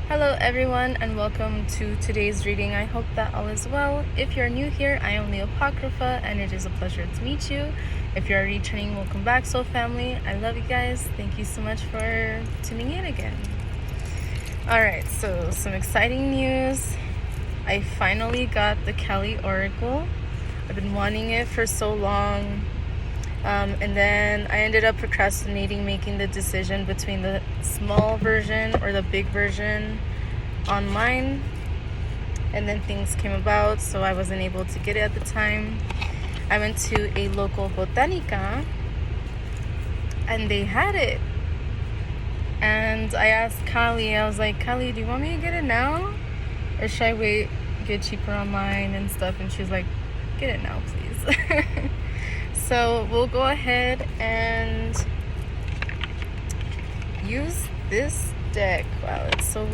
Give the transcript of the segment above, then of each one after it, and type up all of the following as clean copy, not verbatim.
Hello everyone and welcome to today's reading. I hope that all is well. If you're new here, I am LeeApocrypha and it is a pleasure to meet you. If you're returning, welcome back, soul family. I love you guys. Thank you so much for tuning in again. Alright, so some exciting news. I finally got the Cali Oracle. I've been wanting it for so long. And then I ended up procrastinating making the decision between the small version or the big version online, and then things came about, so I wasn't able to get it at the time. I went to a local botanica and they had it, and I asked Kali, I was like, Kali, do you want me to get it now or should I wait, get cheaper online and stuff? And she was like, get it now please. So we'll go ahead and use this deck. Wow, it's so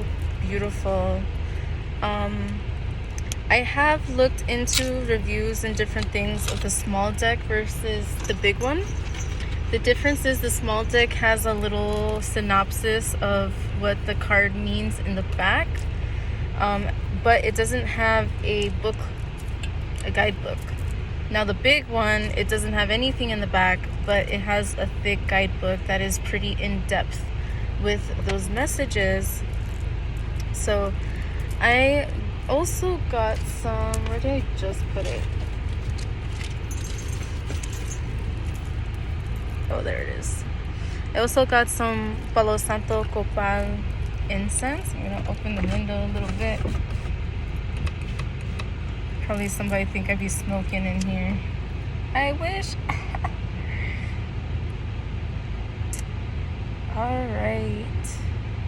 beautiful. I have looked into reviews and different things of the small deck versus the big one. The difference is the small deck has a little synopsis of what the card means in the back, but it doesn't have a guidebook. Now the big one, it doesn't have anything in the back, but it has a thick guidebook that is pretty in-depth with those messages. So I also got some, where did I just put it? Oh, there it is. I also got some Palo Santo Copal incense. I'm gonna open the window a little bit. Probably somebody think I'd be smoking in here. I wish. Alright.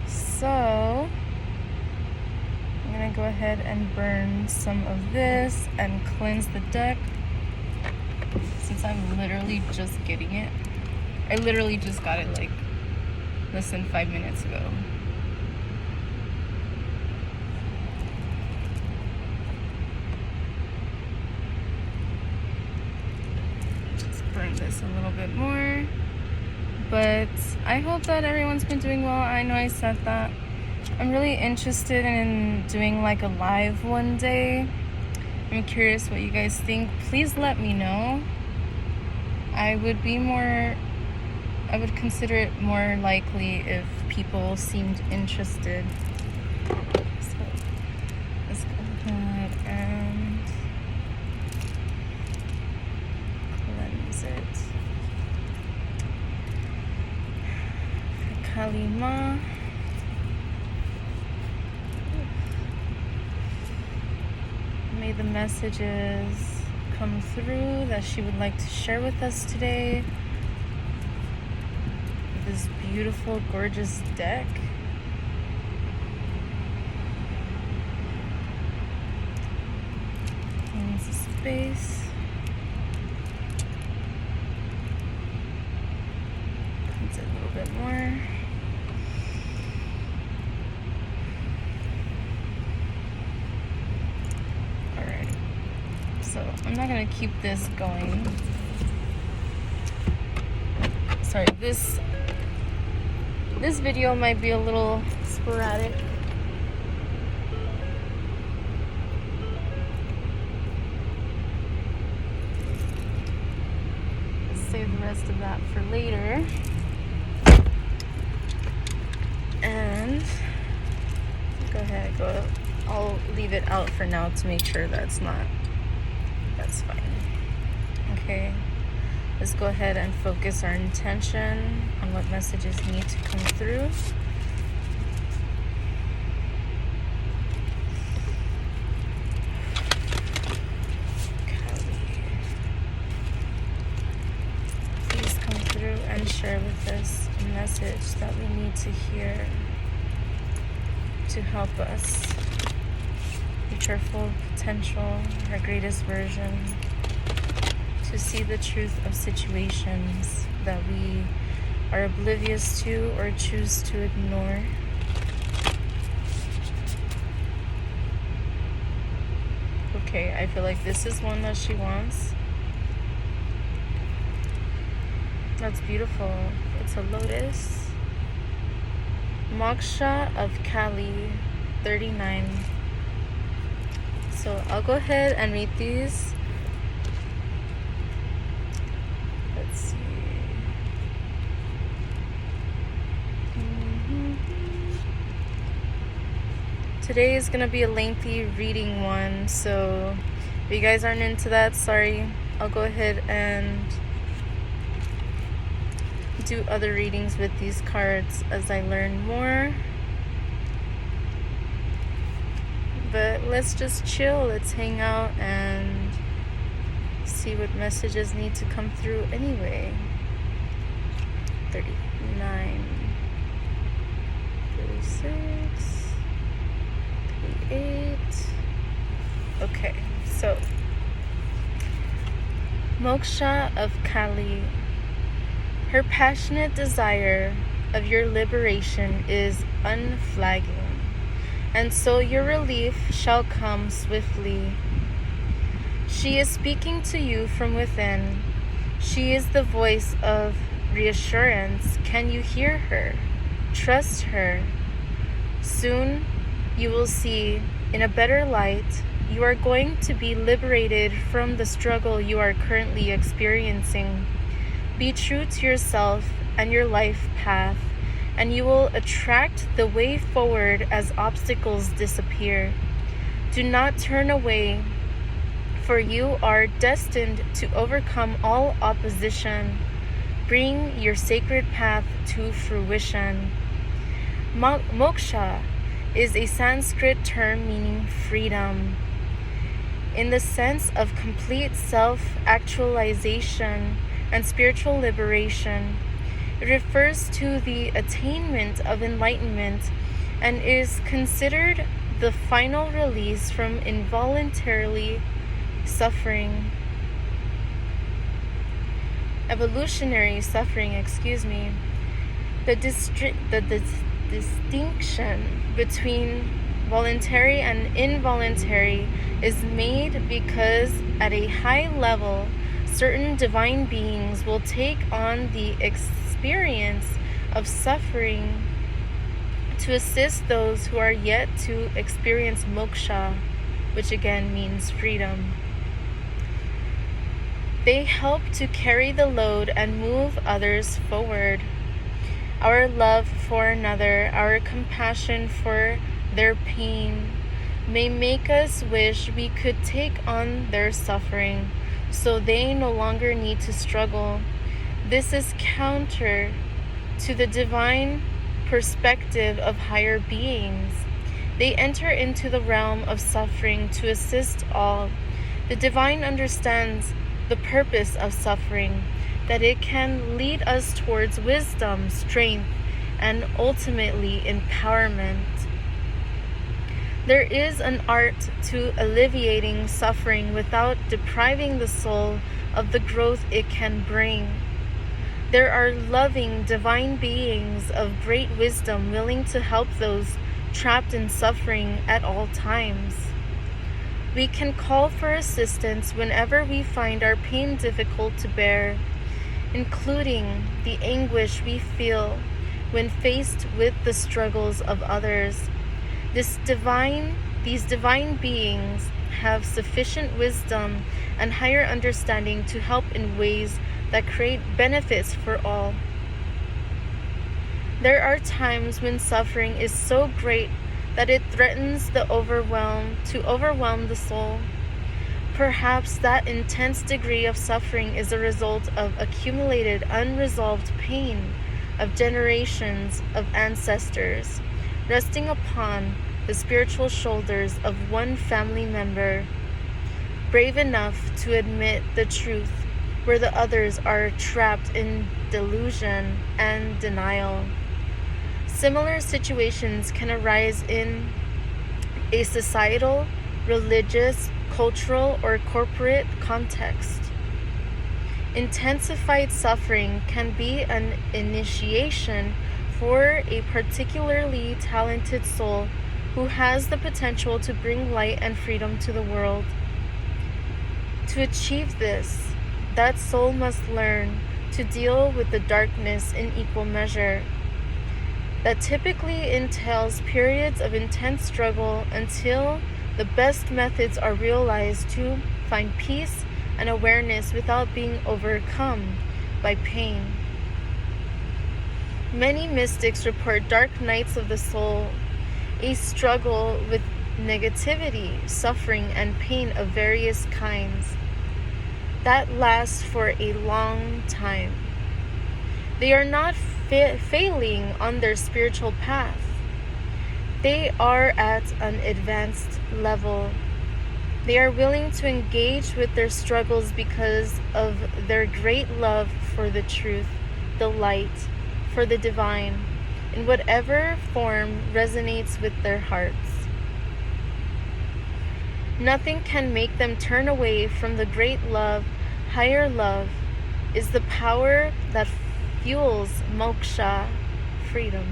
So I'm gonna go ahead and burn some of this and cleanse the deck. Since I'm literally just getting it. I literally just got it like less than 5 minutes ago. Burn this a little bit more, but I hope that everyone's been doing well. I know I said that. I'm really interested in doing like a live one day. I'm curious what you guys think. Please let me know. I would consider it more likely if people seemed interested. So let's go ahead and cleanse it. Kalima. May the messages come through that she would like to share with us today. This beautiful, gorgeous deck. Cleanse the space. Cleanse it a little bit more. Alright. So I'm not gonna keep this going. Sorry, this video might be a little sporadic. Let's save the rest of that for later. And go ahead, I'll leave it out for now to make sure that's fine. Okay. Let's go ahead and focus our intention on what messages need to come through. Please come through and share with us a message that we need to hear to help us reach our full potential, our greatest version. To see the truth of situations that we are oblivious to or choose to ignore. Okay, I feel like this is one that she wants. That's beautiful. It's a lotus. Moksha of Cali. 39. So I'll go ahead and read these. Let's see. Today is gonna be a lengthy reading one, so if you guys aren't into that, sorry. I'll go ahead and do other readings with these cards as I learn more. But let's just chill, let's hang out and see what messages need to come through anyway. 39, 36, 38. Okay, so Moksha of Kali. Her passionate desire of your liberation is unflagging, and so your relief shall come swiftly. She is speaking to you from within. She is the voice of reassurance. Can you hear her? Trust her. Soon you will see in a better light. You are going to be liberated from the struggle you are currently experiencing. Be true to yourself and your life path, and you will attract the way forward as obstacles disappear. Do not turn away, for you are destined to overcome all opposition. Bring your sacred path to fruition. Moksha is a Sanskrit term meaning freedom. In the sense of complete self-actualization and spiritual liberation, it refers to the attainment of enlightenment and is considered the final release from involuntarily suffering. Evolutionary suffering, The distinction between voluntary and involuntary is made because at a high level, certain divine beings will take on the experience of suffering to assist those who are yet to experience moksha, which again means freedom. They help to carry the load and move others forward. Our love for another, our compassion for their pain, may make us wish we could take on their suffering, so they no longer need to struggle. This is counter to the divine perspective of higher beings. They enter into the realm of suffering to assist all. The divine understands the purpose of suffering, that it can lead us towards wisdom, strength, and ultimately empowerment. There is an art to alleviating suffering without depriving the soul of the growth it can bring. There are loving divine beings of great wisdom willing to help those trapped in suffering at all times. We can call for assistance whenever we find our pain difficult to bear, including the anguish we feel when faced with the struggles of others. These divine beings have sufficient wisdom and higher understanding to help in ways that create benefits for all. There are times when suffering is so great that it threatens to overwhelm the soul. Perhaps that intense degree of suffering is a result of accumulated unresolved pain of generations of ancestors, resting upon the spiritual shoulders of one family member, brave enough to admit the truth where the others are trapped in delusion and denial. Similar situations can arise in a societal, religious, cultural, or corporate context. Intensified suffering can be an initiation for a particularly talented soul who has the potential to bring light and freedom to the world. To achieve this, that soul must learn to deal with the darkness in equal measure. that typically entails periods of intense struggle until the best methods are realized to find peace and awareness without being overcome by pain. Many mystics report dark nights of the soul, a struggle with negativity, suffering, and pain of various kinds that lasts for a long time. They are not failing on their spiritual path. They are at an advanced level. They are willing to engage with their struggles because of their great love for the truth, the light, for the divine, in whatever form resonates with their hearts. Nothing can make them turn away from the great love. Higher love is the power that fuels moksha, freedom.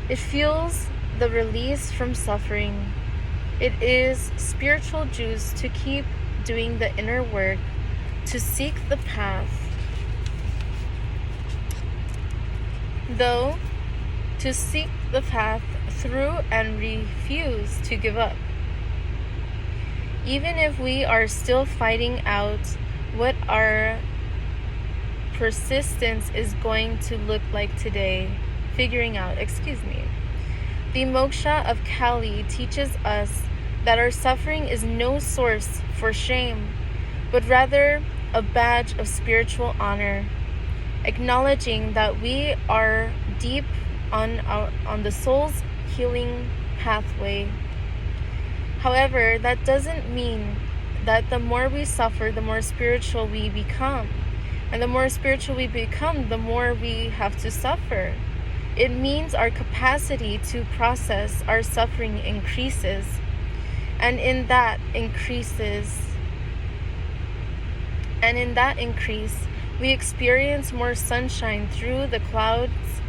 It fuels the release from suffering. It is spiritual juice to keep doing the inner work, to seek the path. Though, to seek the path through and refuse to give up. Even if we are still fighting out what our persistence is going to look like today, the Moksha of Kali teaches us that our suffering is no source for shame, but rather a badge of spiritual honor, acknowledging that we are deep on the soul's healing pathway. However, that doesn't mean that the more we suffer, the more spiritual we become. And the more spiritual we become, the more we have to suffer. It means our capacity to process our suffering increases. And in that increase, we experience more sunshine through the clouds,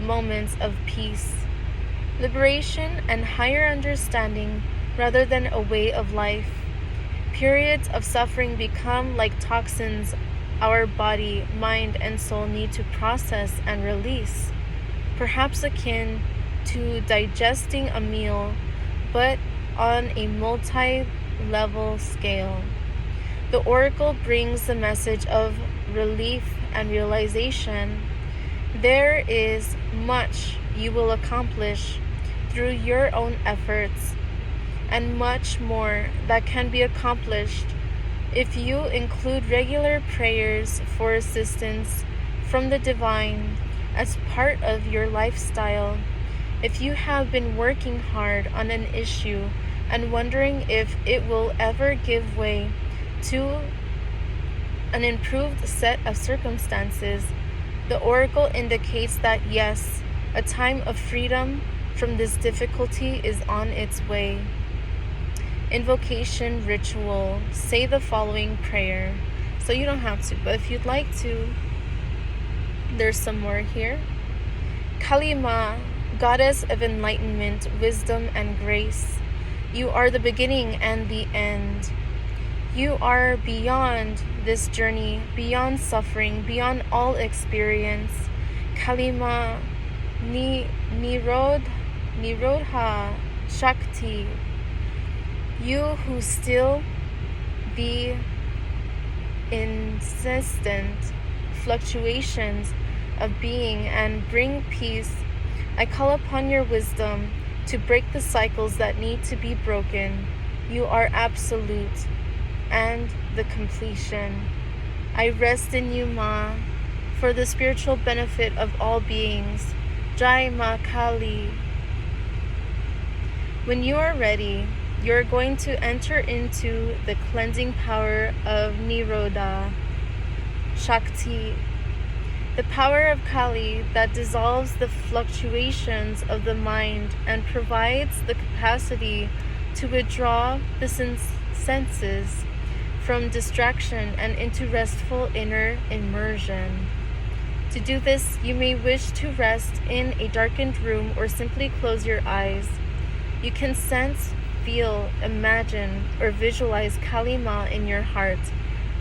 moments of peace, liberation, and higher understanding rather than a way of life. Periods of suffering become like toxins our body, mind, and soul need to process and release, perhaps akin to digesting a meal, but on a multi-level scale. The oracle brings the message of relief and realization. There is much you will accomplish through your own efforts, and much more that can be accomplished if you include regular prayers for assistance from the divine as part of your lifestyle. If you have been working hard on an issue and wondering if it will ever give way to an improved set of circumstances, the oracle indicates that yes, a time of freedom from this difficulty is on its way. Invocation ritual. Say the following prayer. So you don't have to, but if you'd like to, there's some more here. Kali Ma, goddess of enlightenment, wisdom, and grace, you are the beginning and the end. You are beyond this journey, beyond suffering, beyond all experience. Kali Ma, Nirodha Shakti, you who still the insistent fluctuations of being and bring peace, I call upon your wisdom to break the cycles that need to be broken. You are absolute and the completion. I rest in you, Ma, for the spiritual benefit of all beings. Jai Ma Kali. When you are ready, you're going to enter into the cleansing power of Nirodha Shakti, the power of Kali that dissolves the fluctuations of the mind and provides the capacity to withdraw the senses from distraction and into restful inner immersion. To do this, you may wish to rest in a darkened room or simply close your eyes. You can sense, feel, imagine, or visualize Kali Ma in your heart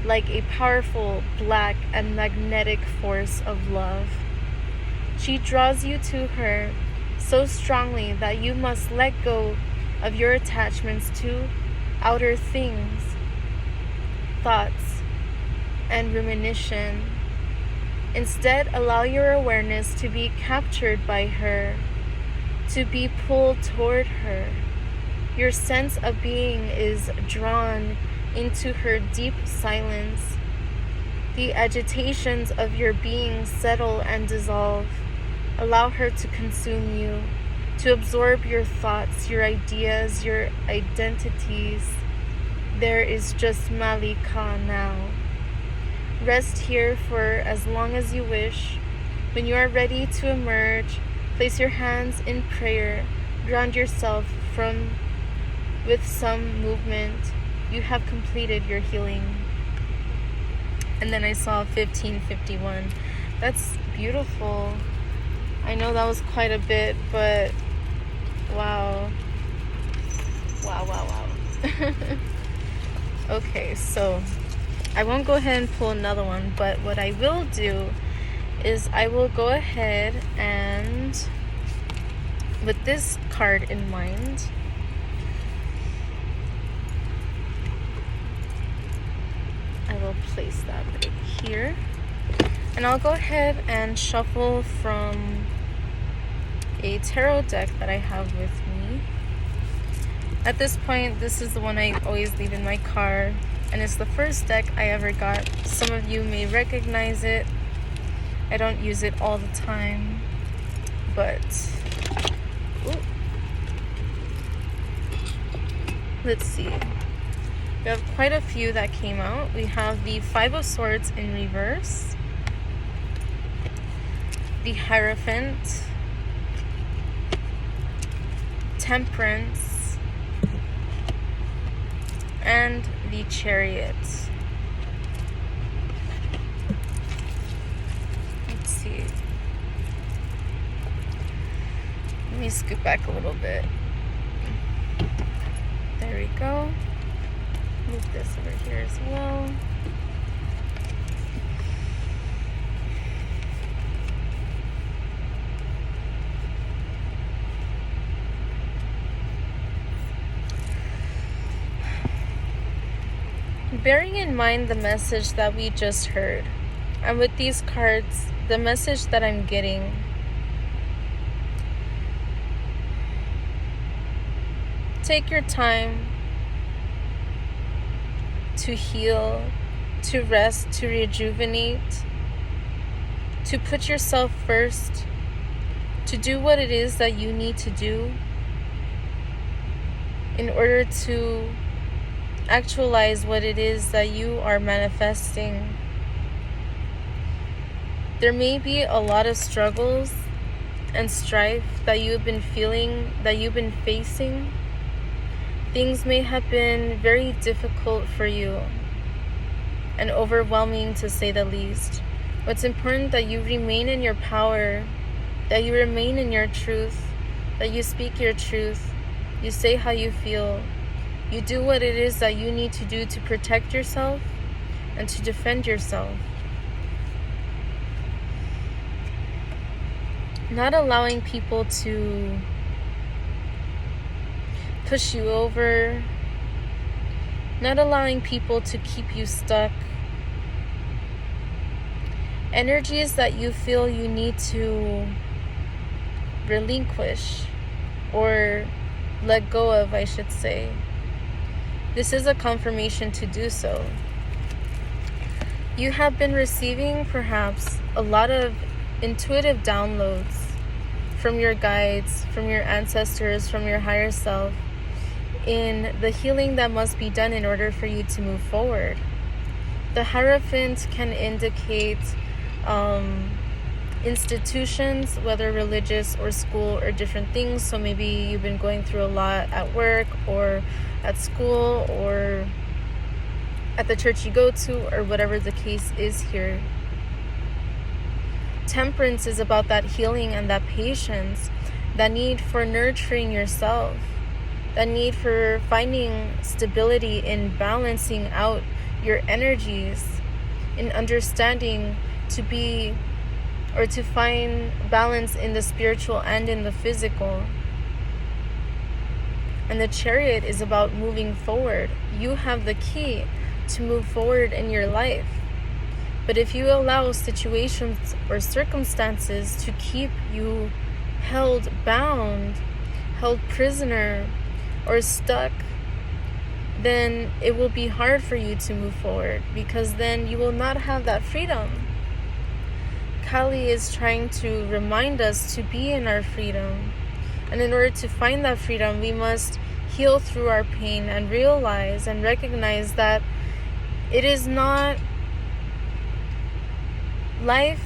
like a powerful, black, and magnetic force of love. She draws you to her so strongly that you must let go of your attachments to outer things, thoughts, and rumination. Instead, allow your awareness to be captured by her, to be pulled toward her. Your sense of being is drawn into her deep silence. The agitations of your being settle and dissolve. Allow her to consume you, to absorb your thoughts, your ideas, your identities. There is just Malika now. Rest here for as long as you wish. When you are ready to emerge, place your hands in prayer. Ground yourself with some movement. You have completed your healing. And then I saw 1551. That's beautiful. I know that was quite a bit, but wow. Wow. Okay, so I won't go ahead and pull another one, but what I will do is I will go ahead and, with this card in mind, I will place that right here. And I'll go ahead and shuffle from a tarot deck that I have with me. At this point, this is the one I always leave in my car, and it's the first deck I ever got. Some of you may recognize it. I don't use it all the time, but let's see. We have quite a few that came out. We have the Five of Swords in reverse, the Hierophant, Temperance, and the Chariot. Let's see. Let me scoot back a little bit. There we go. Move this over here as well. Bearing in mind the message that we just heard, and with these cards, the message that I'm getting, take your time to heal, to rest, to rejuvenate, to put yourself first, to do what it is that you need to do in order to actualize what it is that you are manifesting. There may be a lot of struggles and strife that you've been feeling, that you've been facing. Things may have been very difficult for you and overwhelming, to say the least. But it's important that you remain in your power, that you remain in your truth, that you speak your truth, you say how you feel, you do what it is that you need to do to protect yourself and to defend yourself. Not allowing people to push you over, not allowing people to keep you stuck. Energies that you feel you need to relinquish or let go of, I should say. This is a confirmation to do so. You have been receiving perhaps a lot of intuitive downloads from your guides, from your ancestors, from your higher self, in the healing that must be done in order for you to move forward. The Hierophant can indicate institutions, whether religious or school or different things. So maybe you've been going through a lot at work or at school or at the church you go to, or whatever the case is here. Temperance is about that healing and that patience, that need for nurturing yourself, that need for finding stability in balancing out your energies, in understanding to be or to find balance in the spiritual and in the physical. And the Chariot is about moving forward. You have the key to move forward in your life. But if you allow situations or circumstances to keep you held bound, held prisoner, or stuck, then it will be hard for you to move forward, because then you will not have that freedom. Kali is trying to remind us to be in our freedom. And in order to find that freedom, we must heal through our pain and realize and recognize that it is not life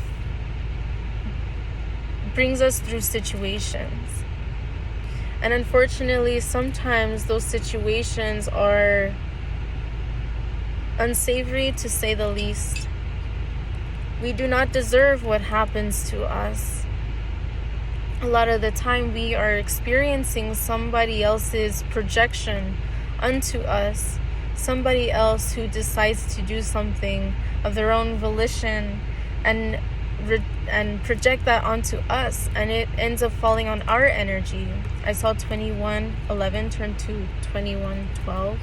brings us through situations. And unfortunately, sometimes those situations are unsavory, to say the least. We do not deserve what happens to us. A lot of the time we are experiencing somebody else's projection unto us, somebody else who decides to do something of their own volition and project that onto us, and it ends up falling on our energy. I saw 21:11 turn to 21:12.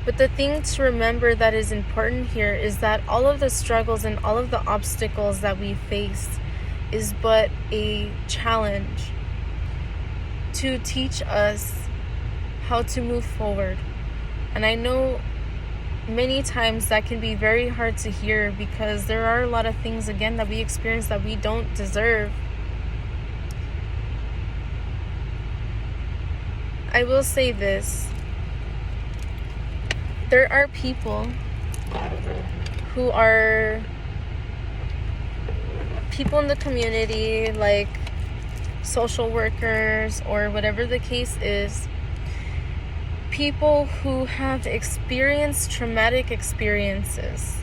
But the thing to remember that is important here is that all of the struggles and all of the obstacles that we face is but a challenge to teach us how to move forward. And I know many times that can be very hard to hear, because there are a lot of things, again, that we experience that we don't deserve. I will say this. There are people who are people in the community, like social workers or whatever the case is, people who have experienced traumatic experiences,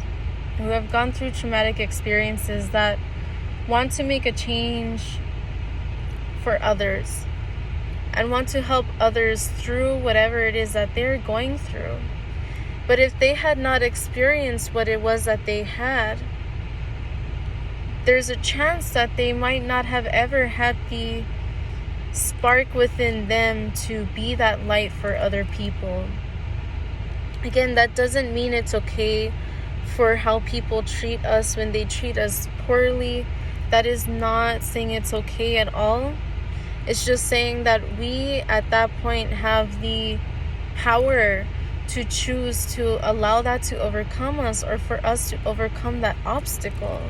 who have gone through traumatic experiences, that want to make a change for others and want to help others through whatever it is that they're going through. But if they had not experienced what it was that they had, there's a chance that they might not have ever had the spark within them to be that light for other people. Again, that doesn't mean it's okay for how people treat us when they treat us poorly. That is not saying it's okay at all. It's just saying that we at that point have the power to choose to allow that to overcome us, or for us to overcome that obstacle.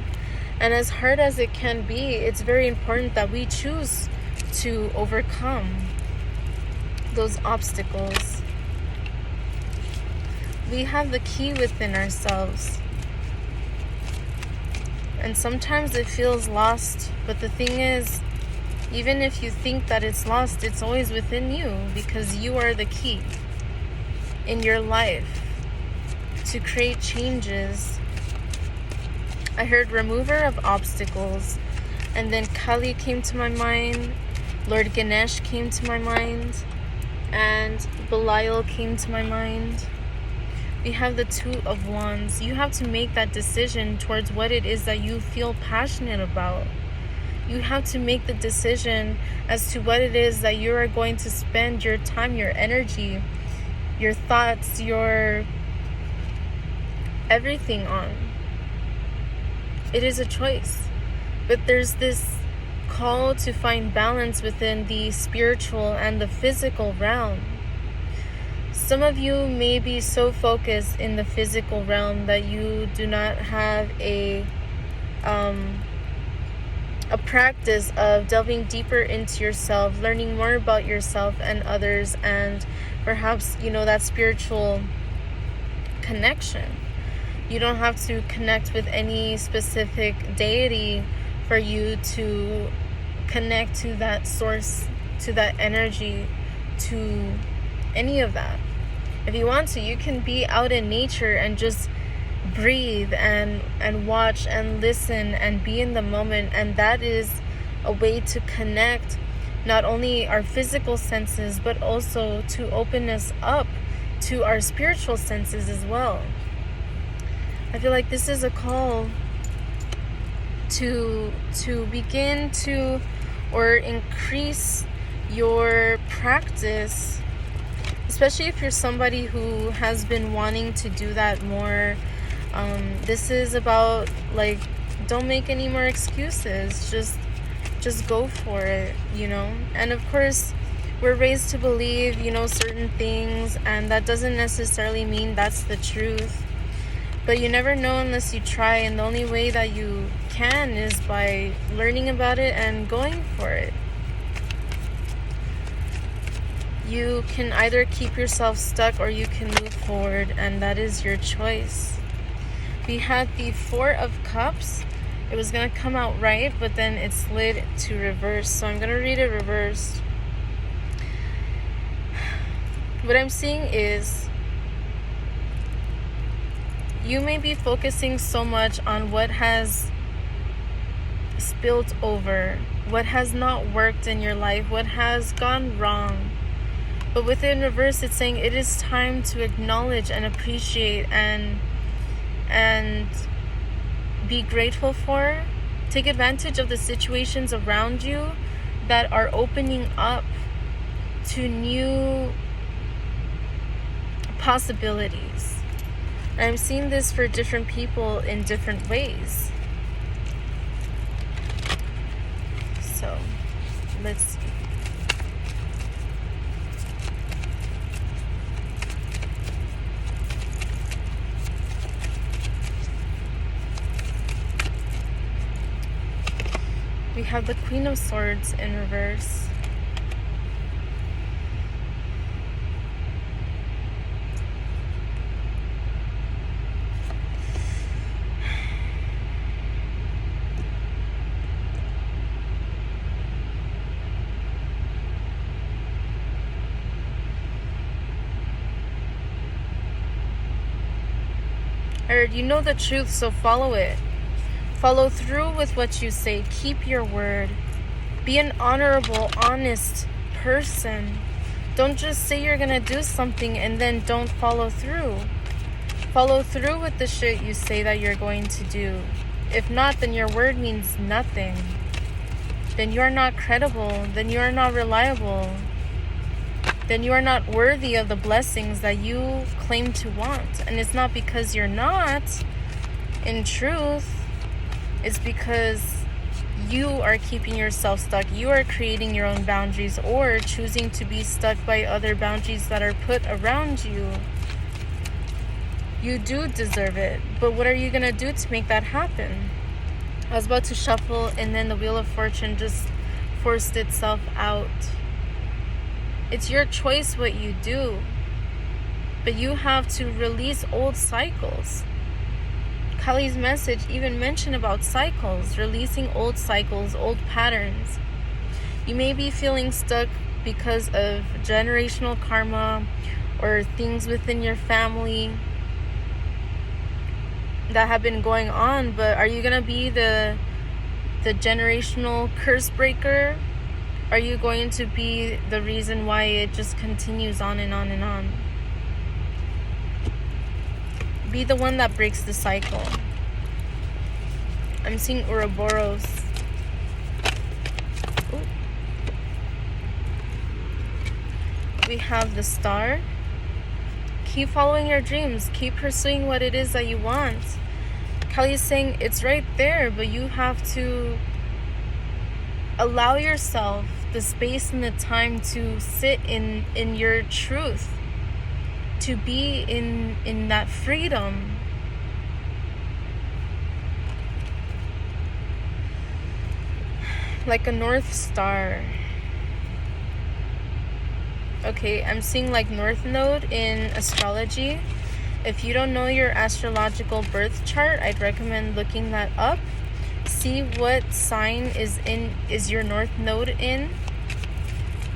And as hard as it can be, it's very important that we choose to overcome those obstacles. We have the key within ourselves. And sometimes it feels lost, but the thing is, even if you think that it's lost, it's always within you, because you are the key in your life to create changes. I heard remover of obstacles, and then Kali came to my mind, Lord Ganesh came to my mind, and Belial came to my mind. We have the Two of Wands. You have to make that decision towards what it is that you feel passionate about. You have to make the decision as to what it is that you are going to spend your time, your energy, your thoughts, your everything on. It is a choice. But there's this call to find balance within the spiritual and the physical realm. Some of you may be so focused in the physical realm that you do not have a practice of delving deeper into yourself, learning more about yourself and others, and perhaps, that spiritual connection. You don't have to connect with any specific deity for you to connect to that source, to that energy, to any of that. If you want to, you can be out in nature and just breathe and watch and listen and be in the moment. And that is a way to connect not only our physical senses, but also to open us up to our spiritual senses as well. I feel like this is a call to begin to or increase your practice, especially if you're somebody who has been wanting to do that more. This is about, like, don't make any more excuses. Just go for it, you know. And of course, we're raised to believe, you know, certain things, and that doesn't necessarily mean that's the truth. But you never know unless you try, and the only way that you can is by learning about it and going for it. You can either keep yourself stuck or you can move forward, and that is your choice. We had the Four of Cups. It was going to come out right, but then it slid to reverse. So I'm going to read it reversed. What I'm seeing is you may be focusing so much on what has spilled over, what has not worked in your life, what has gone wrong. But within reverse, it's saying it is time to acknowledge and appreciate and be grateful for. Take advantage of the situations around you that are opening up to new possibilities. And I'm seeing this for different people in different ways. So, let's see. We have the Queen of Swords in reverse. I heard you know the truth, so follow it. Follow through with what you say. Keep your word. Be an honorable, honest person. Don't just say you're gonna do something and then don't follow through. Follow through with the shit you say that you're going to do. If not, then your word means nothing. Then you are not credible. Then you are not reliable. Then you are not worthy of the blessings that you claim to want. And it's not because you're not, in truth. It's because you are keeping yourself stuck. You are creating your own boundaries or choosing to be stuck by other boundaries that are put around you. You do deserve it, but what are you going to do to make that happen? I was about to shuffle, and then the Wheel of Fortune just forced itself out. It's your choice what you do, but you have to release old cycles. Kali's message even mentioned about cycles, releasing old cycles, old patterns. You may be feeling stuck because of generational karma or things within your family that have been going on, but are you going to be the generational curse breaker? Are you going to be the reason why it just continues on and on and on? Be the one that breaks the cycle. I'm seeing Ouroboros. Ooh. We have the Star. Keep following your dreams. Keep pursuing what it is that you want. Kali is saying it's right there, but you have to allow yourself the space and the time to sit in your truth. To be in that freedom. Like a North Star. Okay, I'm seeing like North Node in astrology. If you don't know your astrological birth chart, I'd recommend looking that up. See what sign is your North Node in.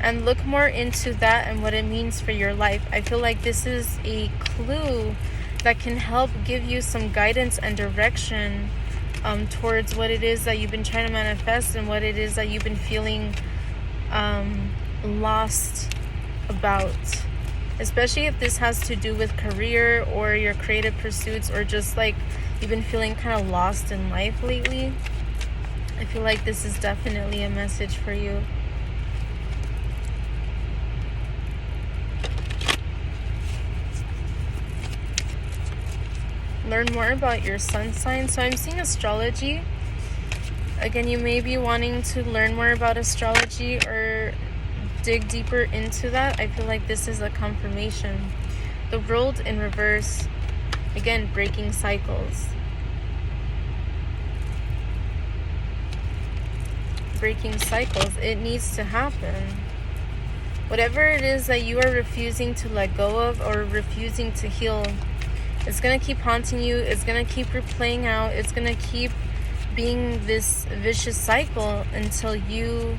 And look more into that and what it means for your life. I feel like this is a clue that can help give you some guidance and direction towards what it is that you've been trying to manifest and what it is that you've been feeling lost about. Especially if this has to do with career or your creative pursuits, or just like you've been feeling kind of lost in life lately. I feel like this is definitely a message for you. Learn more about your sun sign. So I'm seeing astrology. Again, you may be wanting to learn more about astrology or dig deeper into that. I feel like this is a confirmation. The world in reverse. Again, breaking cycles. Breaking cycles. It needs to happen. Whatever it is that you are refusing to let go of or refusing to heal, it's going to keep haunting you. It's going to keep replaying out. It's going to keep being this vicious cycle until you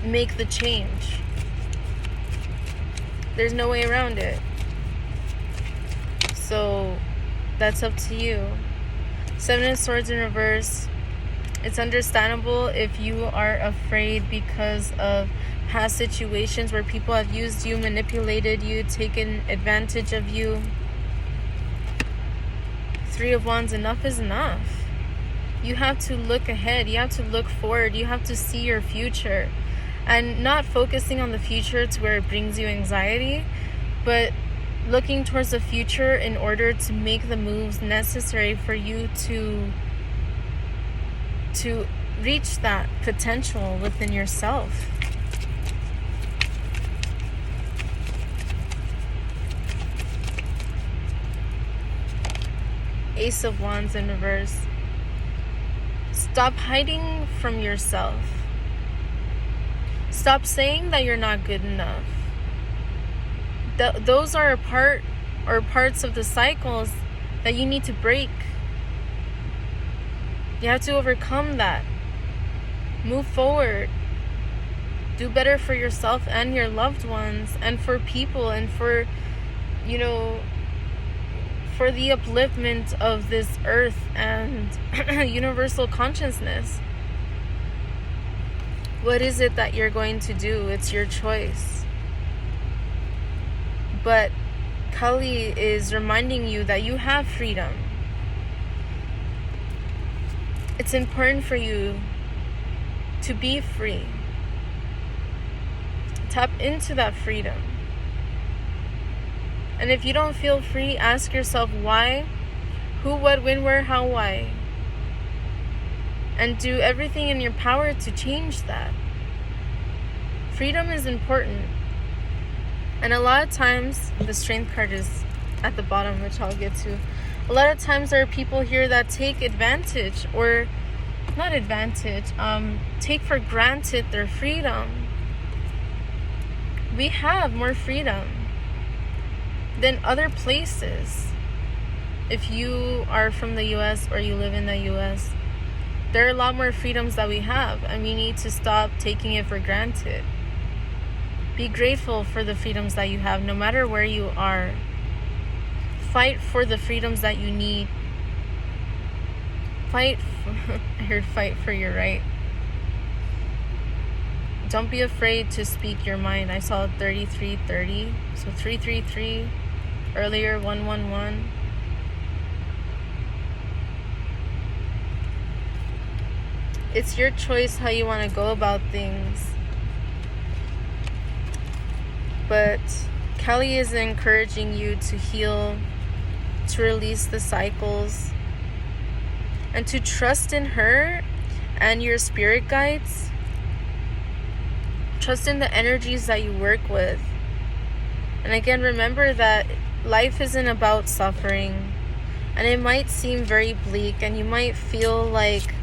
make the change. There's no way around it. So that's up to you. Seven of Swords in reverse. It's understandable if you are afraid because of past situations where people have used you, manipulated you, taken advantage of you. Three of Wands, enough is enough. You have to look ahead. You have to look forward. You have to see your future. And not focusing on the future to where it brings you anxiety, but looking towards the future in order to make the moves necessary for you to reach that potential within yourself. Ace of Wands in reverse. Stop hiding from yourself. Stop saying that you're not good enough. Those are a part or parts of the cycles that you need to break. You have to overcome that. Move forward. Do better for yourself and your loved ones and for people and for, for the upliftment of this earth and universal consciousness. What is it that you're going to do? It's your choice. But Kali is reminding you that you have freedom. It's important for you to be free. Tap into that freedom. And if you don't feel free, ask yourself why, who, what, when, where, how, why. And do everything in your power to change that. Freedom is important. And a lot of times, the Strength card is at the bottom, which I'll get to. A lot of times there are people here that take advantage, or not advantage, take for granted their freedom. We have more freedom than other places. If you are from the US or you live in the US, there are a lot more freedoms that we have, and we need to stop taking it for granted. Be grateful for the freedoms that you have, no matter where you are. Fight for the freedoms that you need. I heard fight for your right. Don't be afraid to speak your mind. I saw 3330, so 333, earlier 111. It's your choice how you want to go about things. But Kelly is encouraging you to heal, to release the cycles, and to trust in her and your spirit guides. Trust in the energies that you work with. And again, remember that life isn't about suffering. And it might seem very bleak, and you might feel like,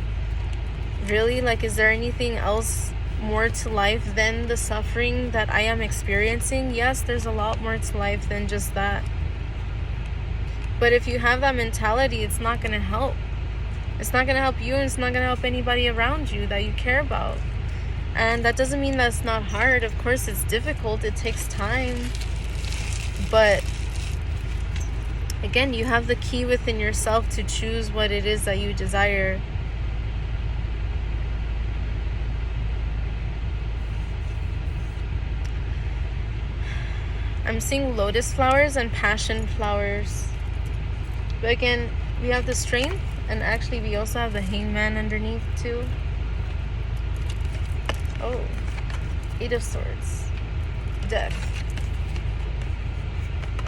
really, like, is there anything else more to life than the suffering that I am experiencing? Yes, there's a lot more to life than just that. But if you have that mentality, it's not going to help. It's not going to help you, and it's not going to help anybody around you that you care about. And that doesn't mean that's not hard. Of course, it's difficult. It takes time. But again, you have the key within yourself to choose what it is that you desire. I'm seeing lotus flowers and passion flowers. But again, we have the Strength And actually, we also have the Hangman underneath too. Oh, 8 of Swords. Death.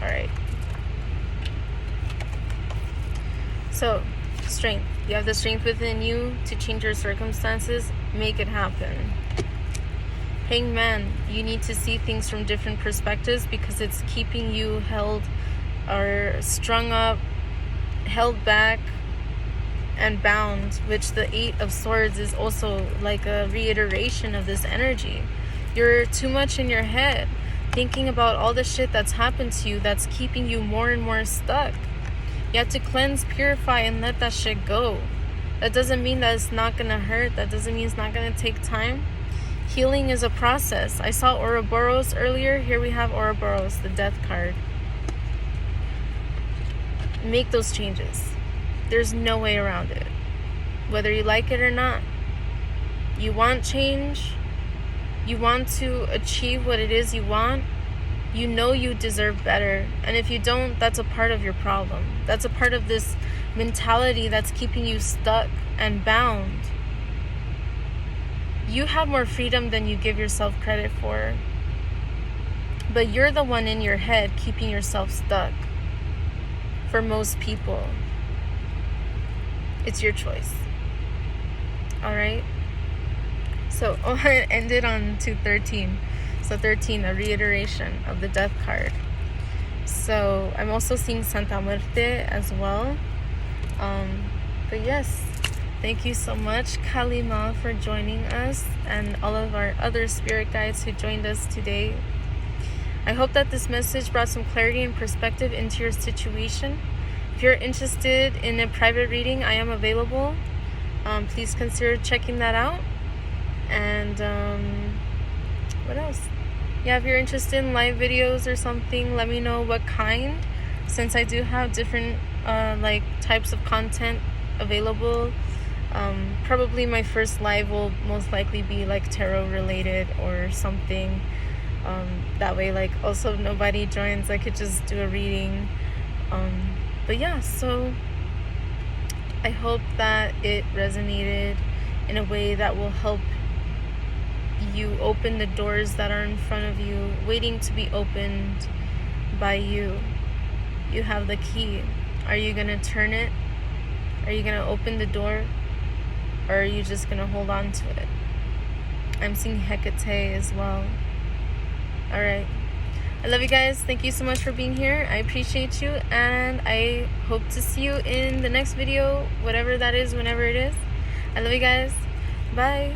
Alright. So, strength. You have the strength within you to change your circumstances. Make it happen. Hangman, you need to see things from different perspectives because it's keeping you held or strung up, held back, and bound, which the 8 of Swords is also like a reiteration of this energy. You're too much in your head, thinking about all the shit that's happened to you that's keeping you more and more stuck. You have to cleanse, purify, and let that shit go. That doesn't mean that it's not gonna hurt. That doesn't mean it's not gonna take time. Healing is a process. I saw Ouroboros earlier. Here we have Ouroboros, the death card. Make those changes. There's no way around it. Whether you like it or not. You want change. You want to achieve what it is you want. You know you deserve better. And if you don't, that's a part of your problem. That's a part of this mentality that's keeping you stuck and bound. You have more freedom than you give yourself credit for. But you're the one in your head keeping yourself stuck. For most people. It's your choice. Alright? So, it ended on 213. So 13, a reiteration of the death card. So, I'm also seeing Santa Muerte as well. But yes, thank you so much, Kalima, for joining us, and all of our other spirit guides who joined us today. I hope that this message brought some clarity and perspective into your situation. If you're interested in a private reading, I am available. Please consider checking that out. And what else? Yeah, if you're interested in live videos or something, let me know what kind, since I do have different like types of content available. Probably my first live will most likely be like tarot related or something. That way, like, also if nobody joins, I could just do a reading. But yeah, so I hope that it resonated in a way that will help you open the doors that are in front of you, waiting to be opened by you. You have the key. Are you going to turn it? Are you going to open the door? Or are you just going to hold on to it? I'm seeing Hecate as well. Alright. I love you guys. Thank you so much for being here. I appreciate you. And I hope to see you in the next video, whatever that is, whenever it is. I love you guys. Bye.